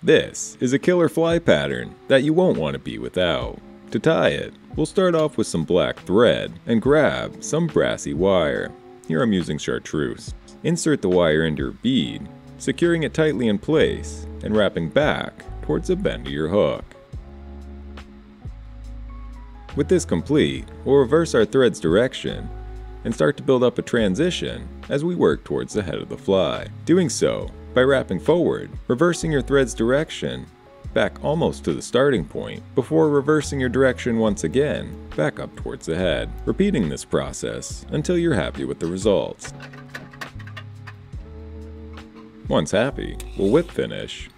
This is a killer fly pattern that you won't want to be without. To tie it, we'll start off with some black thread and grab some brassy wire. Here I'm using chartreuse. Insert the wire into your bead, securing it tightly in place and wrapping back towards the bend of your hook. With this complete, we'll reverse our thread's direction and start to build up a transition as we work towards the head of the fly. Doing so by wrapping forward, reversing your thread's direction back almost to the starting point before reversing your direction once again back up towards the head. Repeating this process until you're happy with the results. Once happy, we'll whip finish.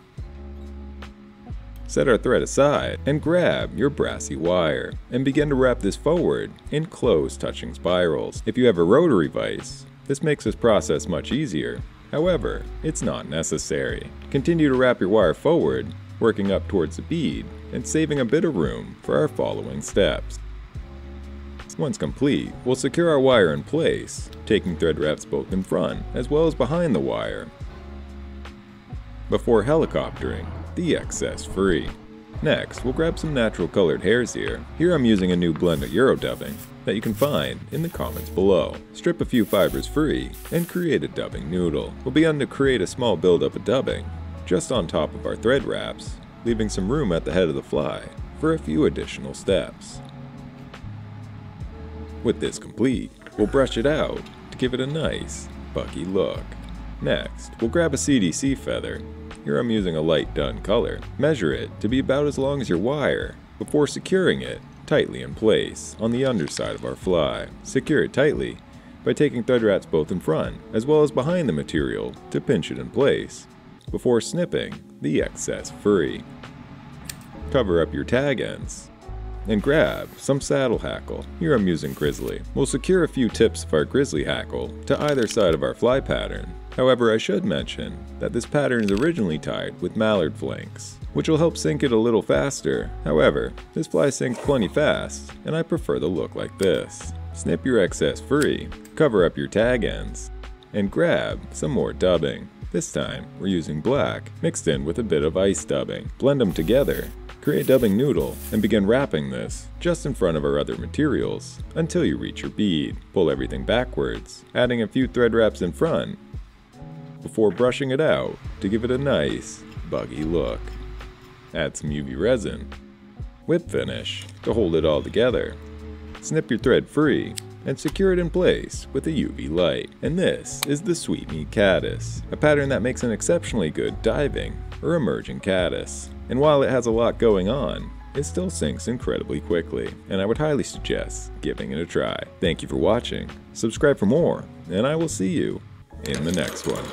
Set our thread aside and grab your brassy wire and begin to wrap this forward in close touching spirals. If you have a rotary vise, this makes this process much easier. However, it's not necessary. Continue to wrap your wire forward, working up towards the bead and saving a bit of room for our following steps. Once complete, we'll secure our wire in place, taking thread wraps both in front as well as behind the wire, before helicoptering the excess free. Next, we'll grab some natural colored hairs here. Here I'm using a new blend of Euro dubbing that you can find in the comments below. Strip a few fibers free and create a dubbing noodle. We'll begin to create a small buildup of dubbing just on top of our thread wraps, leaving some room at the head of the fly for a few additional steps. With this complete, we'll brush it out to give it a nice, buggy look. Next, we'll grab a CDC feather. Here I'm using a light dun color. Measure it to be about as long as your wire before securing it tightly in place on the underside of our fly. Secure it tightly by taking thread wraps both in front as well as behind the material to pinch it in place before snipping the excess free. Cover up your tag ends and grab some saddle hackle. Here I'm using grizzly. We'll secure a few tips of our grizzly hackle to either side of our fly pattern. However, I should mention that this pattern is originally tied with mallard flanks, which will help sink it a little faster. However, this fly sinks plenty fast, and I prefer the look like this. Snip your excess free, cover up your tag ends, and grab some more dubbing. This time, we're using black, mixed in with a bit of ice dubbing. Blend them together, create a dubbing noodle, and begin wrapping this just in front of our other materials until you reach your bead. Pull everything backwards, adding a few thread wraps in front, before brushing it out to give it a nice, buggy look. Add some UV resin. Whip finish to hold it all together. Snip your thread free and secure it in place with a UV light. And this is the Sweet Meat Caddis, a pattern that makes an exceptionally good diving or emerging caddis. And while it has a lot going on, it still sinks incredibly quickly, and I would highly suggest giving it a try. Thank you for watching, subscribe for more, and I will see you in the next one.